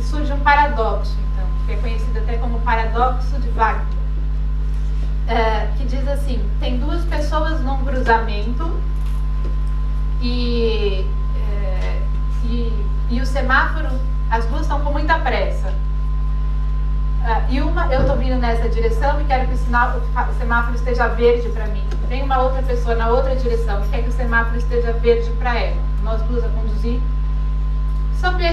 e surge um paradoxo, então, que é conhecido até como paradoxo de Wagner, que diz assim: tem duas pessoas num cruzamento e o semáforo, as duas estão com muita pressa. E uma, eu estou vindo nessa direção e quero que o semáforo esteja verde para mim. Tem uma outra pessoa na outra direção e quer que o semáforo esteja verde para ela. Nós duas a conduzir. Sobre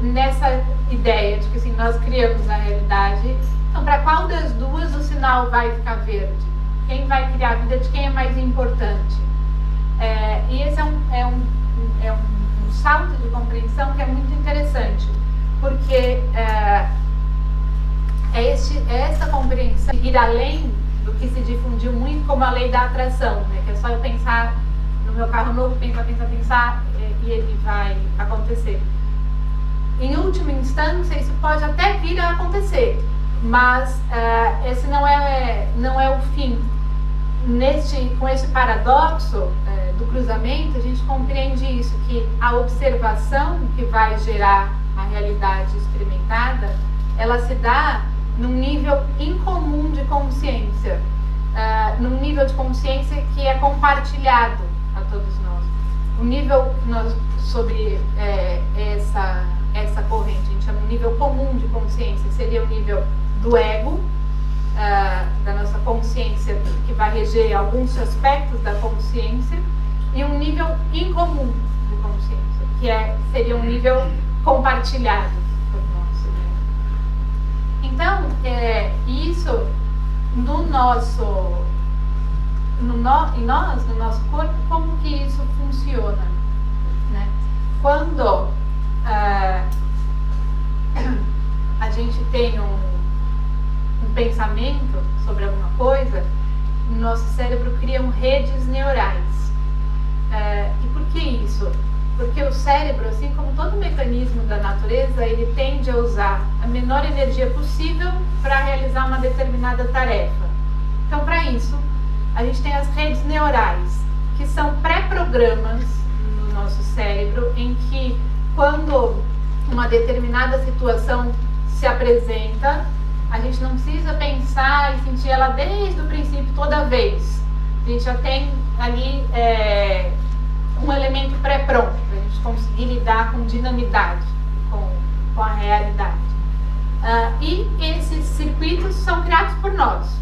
nessa ideia de que assim, nós criamos a realidade. Então, para qual das duas o sinal vai ficar verde? Quem vai criar a vida de quem é mais importante? E esse é um salto de compreensão que é muito interessante, porque essa compreensão ir além do que se difundiu muito como a lei da atração, né? Que é só eu pensar no meu carro novo, pensar e ele vai acontecer. Em última instância, isso pode até vir a acontecer, mas esse não é o fim. Com esse paradoxo do cruzamento, a gente compreende isso, que a observação que vai gerar a realidade experimentada, ela se dá num nível incomum de consciência, num nível de consciência que é compartilhado a todos nós. O nível sobre essa corrente, a gente chama de nível comum de consciência, seria o nível do ego, da nossa consciência, que vai reger alguns aspectos da consciência, e um nível incomum de consciência, que seria um nível compartilhado por nós, né? Então, isso no nosso corpo, como que isso funciona, né? Quando a gente tem um pensamento sobre alguma coisa, nosso cérebro cria redes neurais. E por que isso? Porque o cérebro, assim como todo mecanismo da natureza, ele tende a usar a menor energia possível para realizar uma determinada tarefa. Então, para isso, a gente tem as redes neurais, que são pré-programas no nosso cérebro, em que quando uma determinada situação se apresenta, a gente não precisa pensar e sentir ela desde o princípio toda vez. A gente já tem ali um elemento pré-pronto para a gente conseguir lidar com dinamidade, com a realidade. E esses circuitos são criados por nós.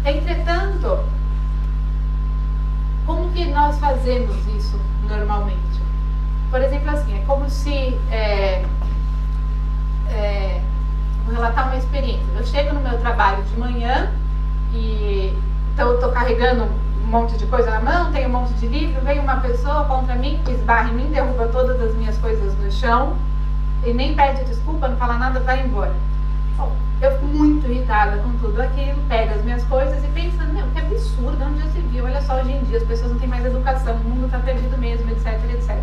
Entretanto, como que nós fazemos isso normalmente? Por exemplo, assim, é como se... vou relatar uma experiência. Eu chego no meu trabalho de manhã e então eu estou carregando um monte de coisa na mão, tenho um monte de livro, vem uma pessoa contra mim, esbarra em mim, derruba todas as minhas coisas no chão e nem pede desculpa, não fala nada, vai embora. Bom, eu fico muito irritada com tudo aquilo, pego as minhas coisas e pensando, meu, que absurdo, onde já se viu, olha só, hoje em dia as pessoas não têm mais educação, o mundo está perdido mesmo, etc, etc.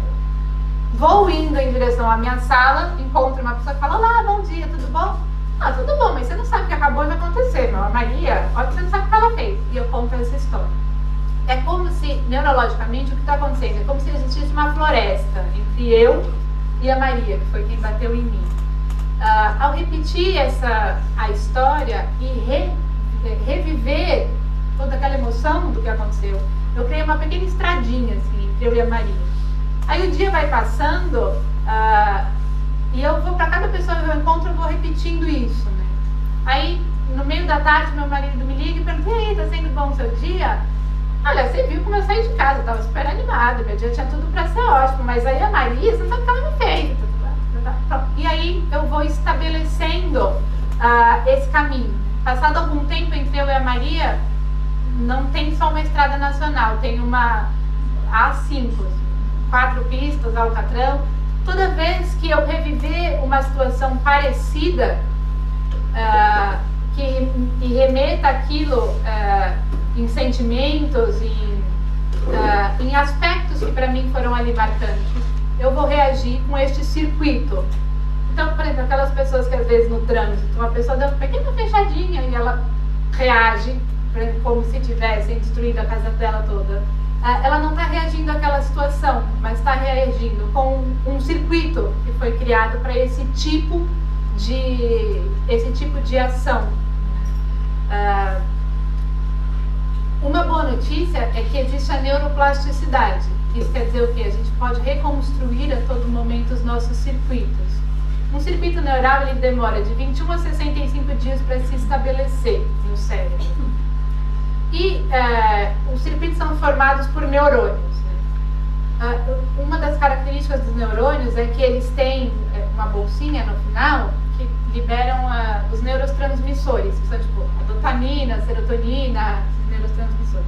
Vou indo em direção à minha sala, encontro uma pessoa que fala, olá, bom dia, tudo bom? Ah, tudo bom, mas você não sabe o que acabou de acontecer, meu. A Maria, olha que você não sabe o que ela fez. E eu conto essa história. É como se, neurologicamente, o que está acontecendo? É como se existisse uma floresta entre eu e a Maria, que foi quem bateu em mim. Ao repetir a história e reviver toda aquela emoção do que aconteceu, eu criei uma pequena estradinha, assim, entre eu e a Maria. Aí o dia vai passando, e eu vou para cada pessoa que eu encontro, eu vou repetindo isso, né? Aí, no meio da tarde, meu marido me liga e pergunta, e aí, tá sendo bom o seu dia? Olha, você viu como eu saí de casa, eu tava super animada, meu dia tinha tudo para ser ótimo, mas aí a Maria, você sabe o que ela me fez. E aí eu vou estabelecendo esse caminho. Passado algum tempo entre eu e a Maria, não tem só uma estrada nacional, tem uma A5, 4 pistas, Alcatrão. Toda vez que eu reviver uma situação parecida, que remeta aquilo em sentimentos, em aspectos que para mim foram ali marcantes, eu vou reagir com este circuito. Então, por exemplo, aquelas pessoas que às vezes no trânsito, uma pessoa deu uma pequena fechadinha e ela reage como se tivesse destruído a casa dela toda. Ela não está reagindo àquela situação, mas está reagindo com um circuito que criado para esse tipo de ação. Uma boa notícia é que existe a neuroplasticidade. Isso quer dizer o quê? A gente pode reconstruir a todo momento os nossos circuitos. Um circuito neural ele demora de 21 a 65 dias para se estabelecer no cérebro. E os circuitos são formados por neurônios. Uma das características dos neurônios é que eles têm uma bolsinha no final que liberam os neurotransmissores, que são tipo a dopamina, a serotonina, os neurotransmissores.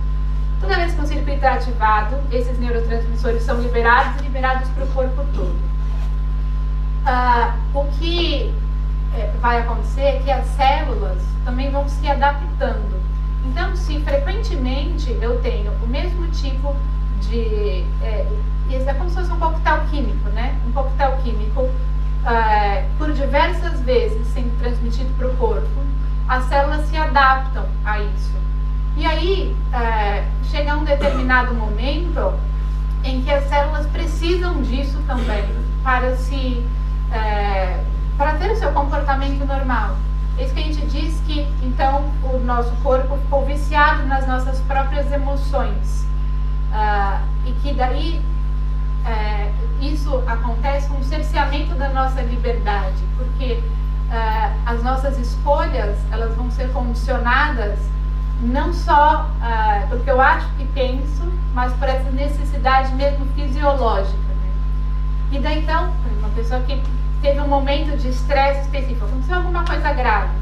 Toda vez que um circuito é ativado, esses neurotransmissores são liberados e liberados para o corpo todo. O que vai acontecer é que as células também vão se adaptando. Então, se frequentemente eu tenho o mesmo tipo de... é como se fosse um coquetel químico, né? Um coquetel químico por diversas vezes sendo transmitido para o corpo, as células se adaptam a isso. E aí, chega um determinado momento em que as células precisam disso também para ter o seu comportamento normal. É isso que a gente diz que, então, o nosso corpo ficou viciado nas nossas próprias emoções. E que daí isso acontece com um cerceamento da nossa liberdade, porque as nossas escolhas elas vão ser condicionadas não só porque eu acho que penso, mas por essa necessidade mesmo fisiológica, né? E daí então, uma pessoa que teve um momento de estresse específico, aconteceu alguma coisa grave,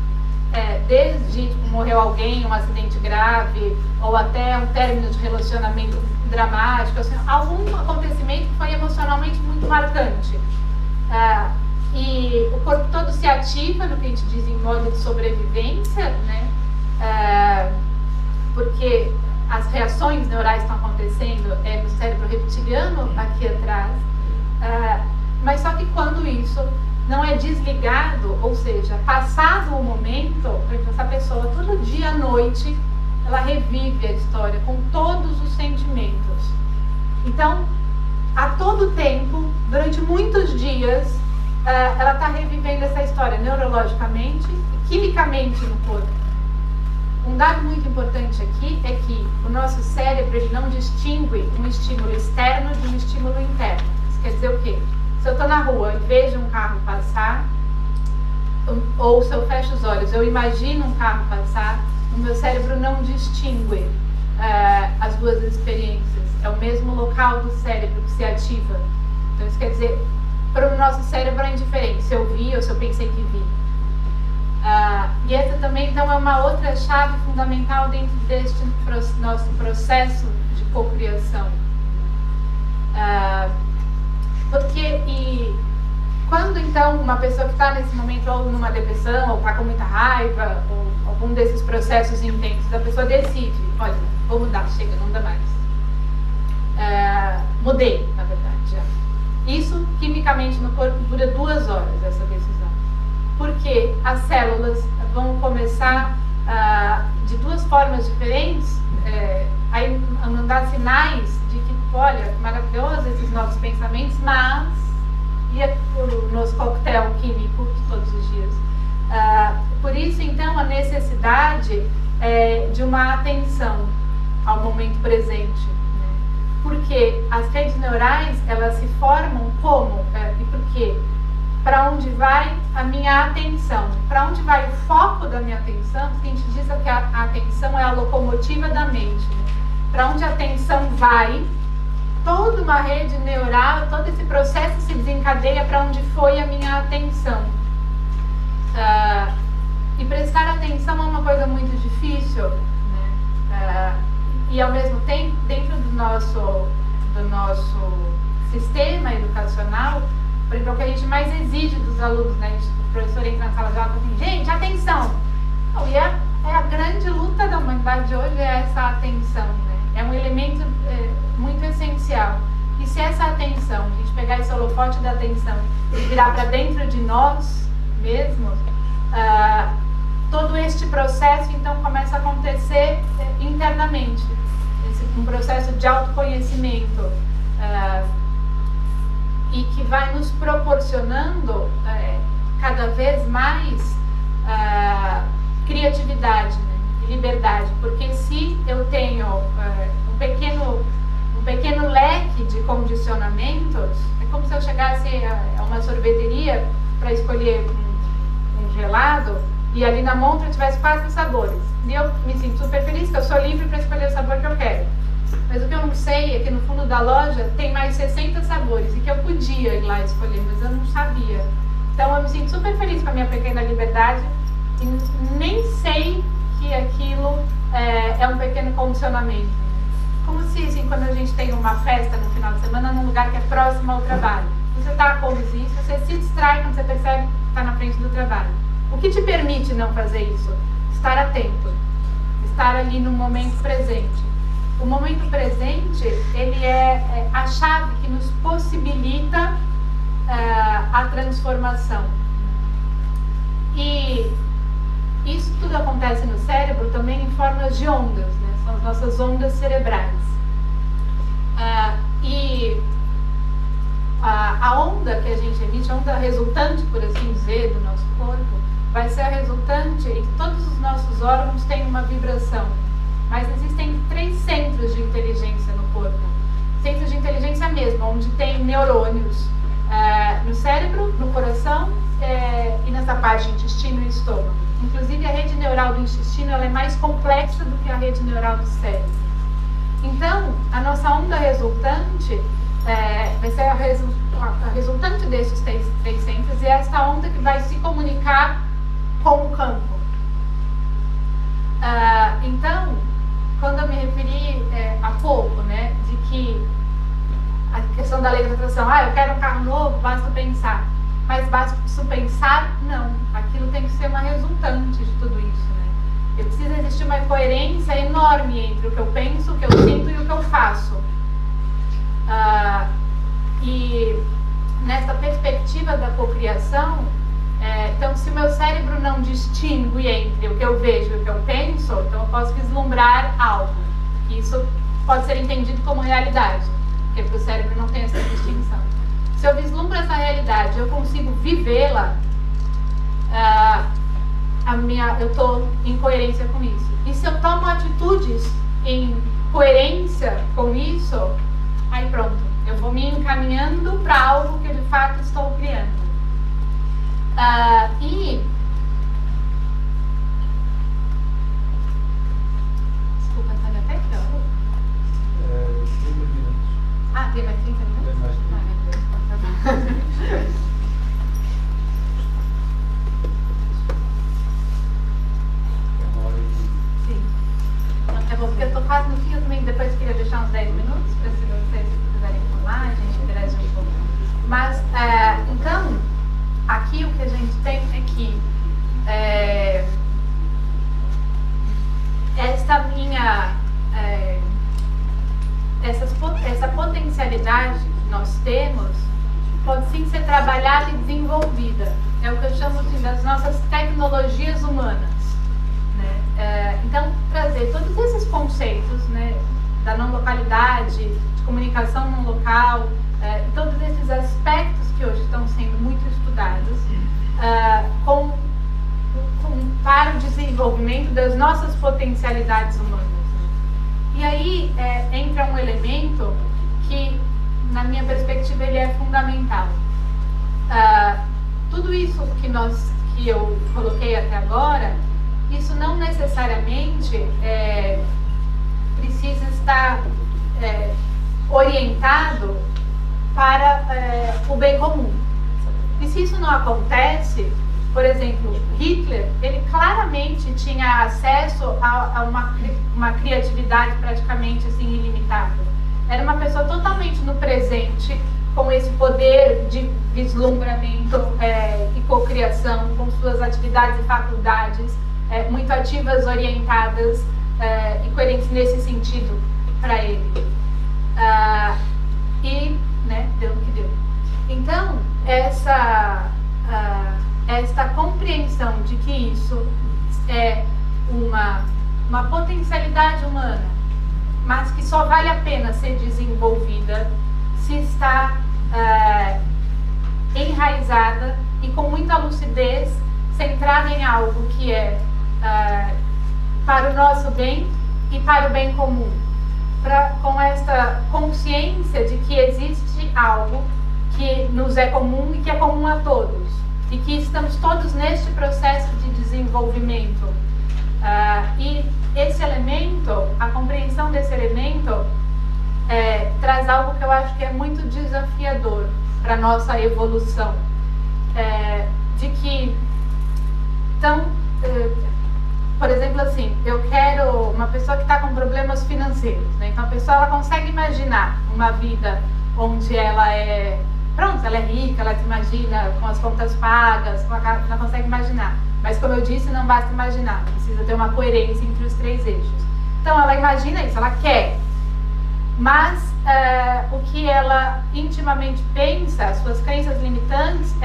desde tipo, morreu alguém, um acidente grave, ou até um término de relacionamento dramático, assim, algum acontecimento que foi emocionalmente muito marcante. E o corpo todo se ativa no que a gente diz em modo de sobrevivência, né? Porque as reações neurais estão acontecendo no cérebro reptiliano aqui atrás, mas só que quando isso não é desligado, ou seja, passado o momento, por exemplo, essa pessoa todo dia à noite ela revive a história com todos os sentimentos. Então, a todo tempo, durante muitos dias, ela está revivendo essa história neurologicamente e quimicamente no corpo. Um dado muito importante aqui é que o nosso cérebro ele não distingue um estímulo externo de um estímulo interno. Isso quer dizer o quê? Se eu estou na rua e vejo um carro passar, ou se eu fecho os olhos, eu imagino um carro passar, o meu cérebro não distingue as duas experiências. É o mesmo local do cérebro que se ativa. Então isso quer dizer, para o nosso cérebro é indiferente se eu vi ou se eu pensei que vi. E essa também então é uma outra chave fundamental dentro deste nosso processo de cocriação. Porque quando então uma pessoa que está nesse momento ou numa depressão, ou está com muita raiva, ou algum desses processos intensos, a pessoa decide, olha, vou mudar, chega, não dá mais. Mudei, na verdade. Já. Isso, quimicamente no corpo, dura 2 horas, essa decisão. Porque as células vão começar, de 2 formas diferentes, a mandar sinais de que, olha, maravilhoso esses novos pensamentos, mas e o nosso coquetel químico de todos os dias. Por isso, então, a necessidade de uma atenção ao momento presente. Né? Porque as redes neurais, elas se formam como? E por quê? Para onde vai a minha atenção? Para onde vai o foco da minha atenção? Porque a gente diz que a atenção é a locomotiva da mente. Né? Para onde a atenção vai, toda uma rede neural, todo esse processo se desencadeia para onde foi a minha atenção. E prestar atenção é uma coisa muito difícil, né? E ao mesmo tempo, dentro do nosso sistema educacional, por exemplo, o que a gente mais exige dos alunos, né? O professor entra na sala de aula e fala assim, gente, atenção! Não, e a grande luta da humanidade hoje é essa atenção, né? É um elemento muito essencial. E se essa atenção, a gente pegar esse holofote da atenção e virar para dentro de nós mesmos, todo este processo então começa a acontecer internamente. Um processo de autoconhecimento. e que vai nos proporcionando cada vez mais criatividade, né? E liberdade, porque se eu tenho um pequeno leque de condicionamentos, é como se eu chegasse a uma sorveteria para escolher um gelado e ali na montra tivesse 4 sabores. E eu me sinto super feliz que eu sou livre para escolher o sabor que eu quero. Mas o que eu não sei é que no fundo da loja tem mais 60 sabores e que eu podia ir lá escolher, mas eu não sabia. Então eu me sinto super feliz com a minha pequena liberdade e nem sei que aquilo é um pequeno condicionamento. Como se, assim, quando a gente tem uma festa no final de semana num lugar que é próximo ao trabalho. Você está a conduzir, você se distrai quando você percebe que está na frente do trabalho. O que te permite não fazer isso? Estar atento, estar ali no momento presente. O momento presente, ele é a chave que nos possibilita a transformação. E isso tudo acontece no cérebro também em formas de ondas, né? São as nossas ondas cerebrais. A onda que a gente emite, a onda resultante, por assim dizer, do nosso corpo, vai ser a resultante em que todos os nossos órgãos têm uma vibração. Mas existem 3 centros de inteligência no corpo. Centros de inteligência mesmo, onde tem neurônios no cérebro, no coração e nessa parte, intestino e estômago. Inclusive a rede neural do intestino ela é mais complexa do que a rede neural do cérebro. Então, a nossa onda resultante vai ser a resultante desses 3 centros e é essa onda que vai se comunicar com o campo. Então, quando eu me referi há pouco, né, de que a questão da lei da atração, eu quero um carro novo, basta pensar. Mas basta pensar? Não. Aquilo tem que ser uma resultante de tudo isso, né? Precisa existir uma coerência enorme entre o que eu penso, o que eu sinto e o que eu faço. E nessa perspectiva da cocriação, então se o meu cérebro não distingue entre o que eu vejo e o que eu penso, então eu posso vislumbrar algo. Isso pode ser entendido como realidade, porque o cérebro não tem essa distinção. Se eu vislumbro essa realidade, eu consigo vivê-la, eu estou em coerência com isso. E se eu tomo atitudes em coerência com isso, aí pronto, eu vou me encaminhando para algo que eu de fato estou criando. Desculpa, Antônio, até que hora? 30 minutos. Tem mais 30 minutos? Tem mais 30. Sim. É bom, porque eu estou quase no fim, eu também depois queria deixar uns 10 minutos para se vocês quiserem falar, a gente interage um pouco. Mas, então, aqui o que a gente tem é que essa potencialidade que nós temos pode sim ser trabalhada e desenvolvida. É o que eu chamo das nossas tecnologias humanas, né? Então, trazer todos esses conceitos, né, da não localidade, de comunicação não local, todos esses aspectos que hoje estão sendo muito estudados, para o desenvolvimento das nossas potencialidades humanas. E aí entra um elemento que, na minha perspectiva, ele é fundamental. Tudo isso que eu coloquei até agora, isso não necessariamente precisa estar orientado para o bem comum. E se isso não acontece, por exemplo, Hitler, ele claramente tinha acesso a uma criatividade praticamente assim, ilimitada. Era uma pessoa totalmente no presente, com esse poder de vislumbramento e cocriação, com suas atividades e faculdades muito ativas, orientadas e coerentes nesse sentido para ele. E, né, deu o que deu. Então, esta compreensão de que isso é uma potencialidade humana, mas que só vale a pena ser desenvolvida se está enraizada e com muita lucidez, centrada em algo que é para o nosso bem e para o bem comum. Com esta consciência de que existe algo que nos é comum e que é comum a todos, e que estamos todos neste processo de desenvolvimento. E esse elemento, a compreensão desse elemento, traz algo que eu acho que é muito desafiador para a nossa evolução. De que, então, por exemplo, assim, eu quero uma pessoa que está com problemas financeiros, né? Então a pessoa ela consegue imaginar uma vida onde ela ela é rica, ela se imagina com as contas pagas, ela consegue imaginar. Mas como eu disse, não basta imaginar, precisa ter uma coerência entre os 3 eixos. Então ela imagina isso, ela quer. Mas o que ela intimamente pensa, as suas crenças limitantes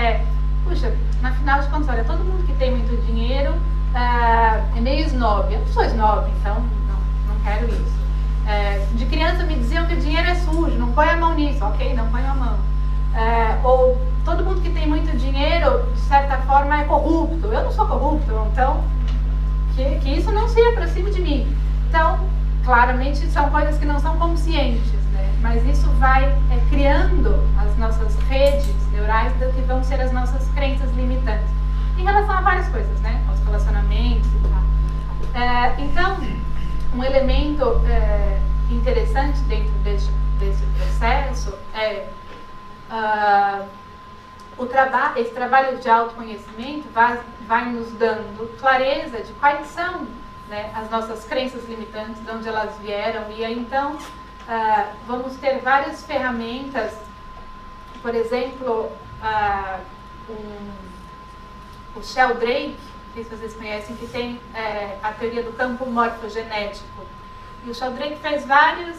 puxa, na final de contas, olha, todo mundo que tem muito dinheiro é meio snob. Eu não sou snob, então não quero isso. De criança me diziam que o dinheiro é sujo, não põe a mão nisso. Ok, não põe a mão. Ou todo mundo que tem muito dinheiro, de certa forma, é corrupto. Eu não sou corrupto, então que isso não se aproxime de mim. Então, claramente, são coisas que não são conscientes, né? Mas isso vai criando as nossas redes neurais do que vão ser as nossas crenças limitantes. Em relação a várias coisas, né? Aos relacionamentos e tal. Então, um elemento interessante dentro desse processo esse trabalho de autoconhecimento vai nos dando clareza de quais são, né, as nossas crenças limitantes, de onde elas vieram, e aí então vamos ter várias ferramentas, por exemplo, o Sheldrake, não sei se vocês conhecem, que tem a teoria do campo morfogenético. E o Sheldrake fez vários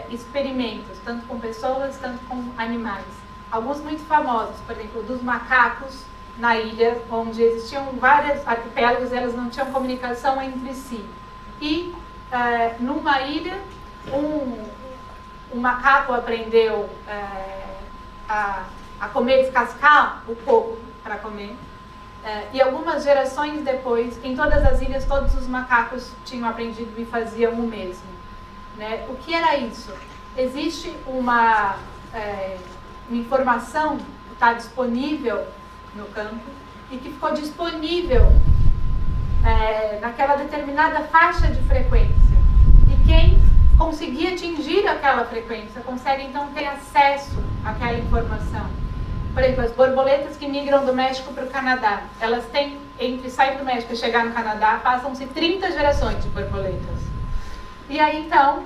experimentos, tanto com pessoas, tanto com animais. Alguns muito famosos, por exemplo, dos macacos na ilha, onde existiam vários arquipélagos e elas não tinham comunicação entre si. E numa ilha, um macaco aprendeu a comer, descascar o coco para comer. E algumas gerações depois, em todas as ilhas, todos os macacos tinham aprendido e faziam o mesmo, né? O que era isso? Existe uma informação que está disponível no campo e que ficou disponível naquela determinada faixa de frequência. E quem conseguir atingir aquela frequência consegue então ter acesso àquela informação. Por exemplo, as borboletas que migram do México para o Canadá, elas têm, entre sair do México e chegar no Canadá, passam-se 30 gerações de borboletas. E aí, então,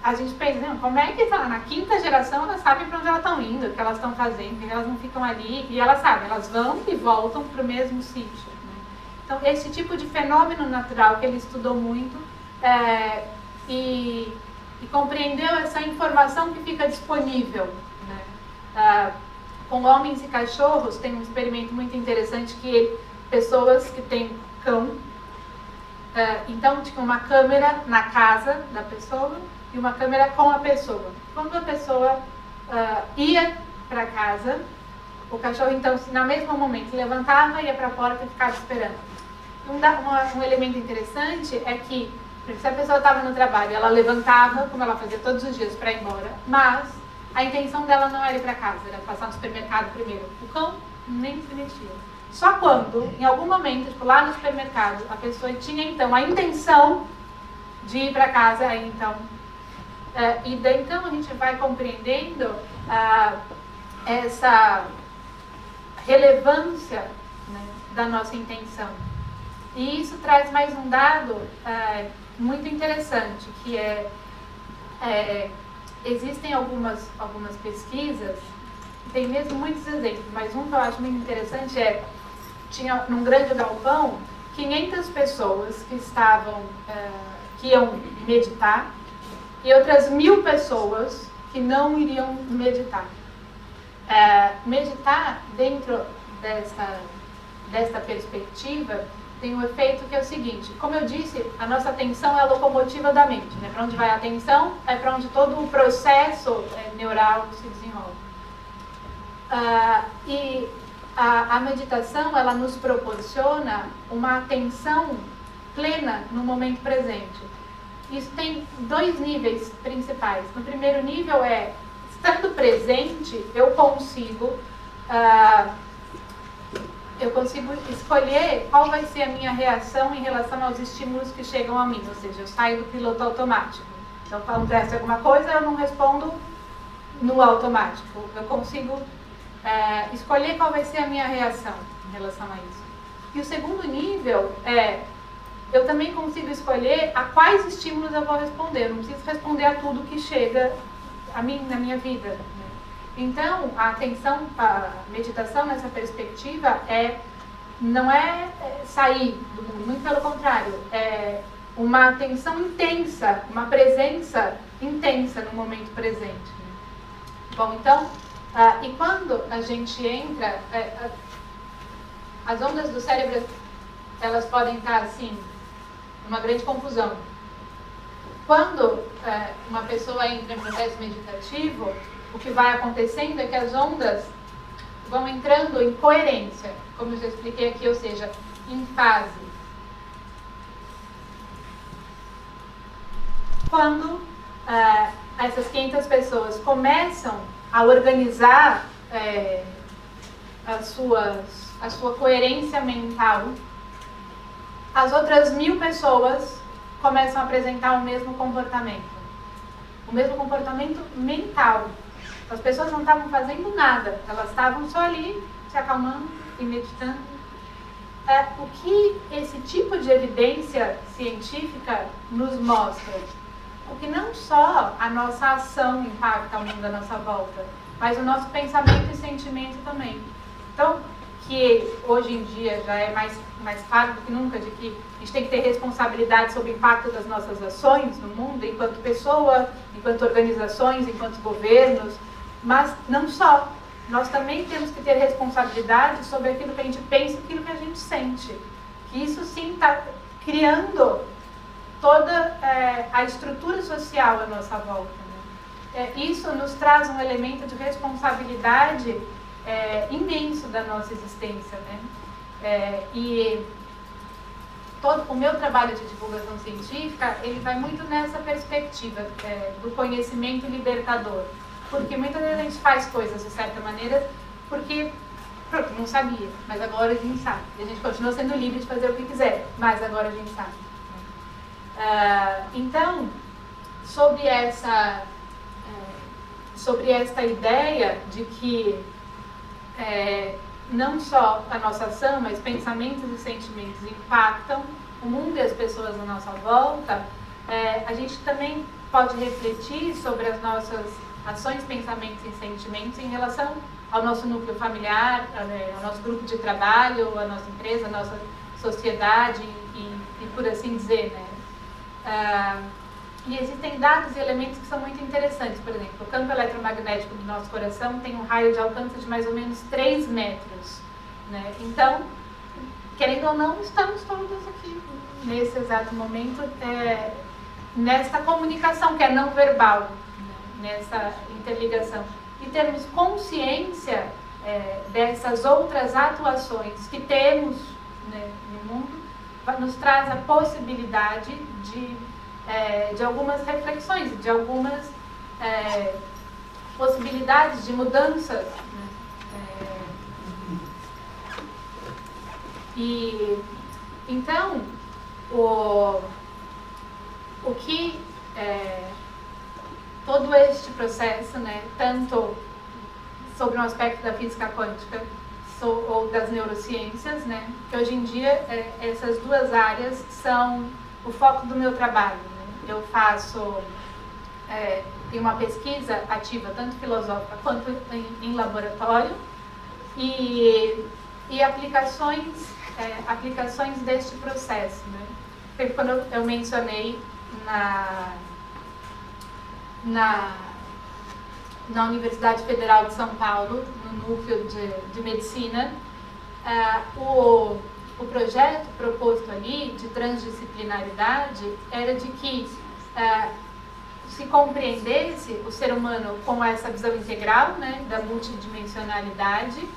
a gente pensa, não, como é que na 5ª geração elas sabem para onde elas estão indo, o que elas estão fazendo, porque elas não ficam ali, e elas sabem, elas vão e voltam para o mesmo sítio, né? Então, esse tipo de fenômeno natural que ele estudou muito e compreendeu essa informação que fica disponível, né? Com homens e cachorros, tem um experimento muito interessante que pessoas que têm cão, então tinha uma câmera na casa da pessoa e uma câmera com a pessoa. Quando a pessoa ia para casa, o cachorro então, no mesmo momento, levantava, ia para a porta e ficava esperando. Um elemento interessante é que, se a pessoa estava no trabalho, ela levantava, como ela fazia todos os dias, para ir embora, mas a intenção dela não era ir para casa, era passar no supermercado primeiro. O cão nem se mexia. Só quando, em algum momento, tipo, lá no supermercado, a pessoa tinha então a intenção de ir para casa, aí então. E daí então a gente vai compreendendo essa relevância, né, da nossa intenção. E isso traz mais um dado muito interessante, que existem algumas pesquisas, tem mesmo muitos exemplos, mas um que eu acho muito interessante tinha num grande galpão 500 pessoas que iam meditar e outras 1000 pessoas que não iriam meditar. Meditar dentro desta perspectiva tem um efeito que é o seguinte: como eu disse, a nossa atenção é a locomotiva da mente, né? Para onde vai a atenção é para onde todo o processo neural se desenrola. E a meditação, ela nos proporciona uma atenção plena no momento presente. Isso tem 2 níveis principais. No primeiro nível estando presente, eu consigo escolher qual vai ser a minha reação em relação aos estímulos que chegam a mim, ou seja, eu saio do piloto automático. Então, acontece alguma coisa, eu não respondo no automático. Eu consigo escolher qual vai ser a minha reação em relação a isso. E o segundo nível eu também consigo escolher a quais estímulos eu vou responder. Eu não preciso responder a tudo que chega a mim na minha vida, né? Então, a meditação nessa perspectiva não é sair do mundo, muito pelo contrário, é uma atenção intensa, uma presença intensa no momento presente, né? Bom, então, e quando a gente entra, as ondas do cérebro, elas podem estar assim, numa grande confusão. Quando uma pessoa entra em processo meditativo, o que vai acontecendo é que as ondas vão entrando em coerência, como eu já expliquei aqui, ou seja, em fase. Quando essas 500 pessoas começam a organizar a sua coerência mental, as outras 1000 pessoas começam a apresentar o mesmo comportamento mental. As pessoas não estavam fazendo nada, elas estavam só ali, se acalmando e meditando. O que esse tipo de evidência científica nos mostra? Porque não só a nossa ação impacta o mundo à nossa volta, mas o nosso pensamento e sentimento também. Então, que hoje em dia já é mais claro do que nunca, de que a gente tem que ter responsabilidade sobre o impacto das nossas ações no mundo, enquanto pessoa, enquanto organizações, enquanto governos, mas não só. Nós também temos que ter responsabilidade sobre aquilo que a gente pensa e aquilo que a gente sente. Que isso sim está criando toda a estrutura social à nossa volta, né? Isso nos traz um elemento de responsabilidade imenso da nossa existência, né? E todo o meu trabalho de divulgação científica, ele vai muito nessa perspectiva do conhecimento libertador. Porque muitas vezes a gente faz coisas de certa maneira porque não sabia, mas agora a gente sabe. E a gente continua sendo livre de fazer o que quiser, mas agora a gente sabe. Então, sobre esta ideia de que não só a nossa ação, mas pensamentos e sentimentos impactam o mundo e as pessoas à nossa volta, a gente também pode refletir sobre as nossas ações, pensamentos e sentimentos em relação ao nosso núcleo familiar, ao nosso grupo de trabalho, à nossa empresa, à nossa sociedade e por assim dizer, né? E existem dados e elementos que são muito interessantes. Por exemplo, o campo eletromagnético do nosso coração tem um raio de alcance de mais ou menos 3 metros, né? Então, querendo ou não, estamos todos aqui, nesse exato momento, nesta comunicação que é não verbal, né? Nessa interligação. E termos consciência dessas outras atuações que temos, né, no mundo, nos traz a possibilidade de algumas reflexões, de algumas possibilidades de mudanças, né? E então o que todo este processo, né, tanto sobre um aspecto da física quântica ou das neurociências, né, que hoje em dia essas duas áreas são o foco do meu trabalho, né? Eu faço uma pesquisa ativa, tanto filosófica quanto em laboratório, e aplicações deste processo, né? Porque quando eu mencionei na Universidade Federal de São Paulo, no núcleo de medicina, o projeto proposto ali de transdisciplinaridade era de que se compreendesse o ser humano com essa visão integral, né, da multidimensionalidade,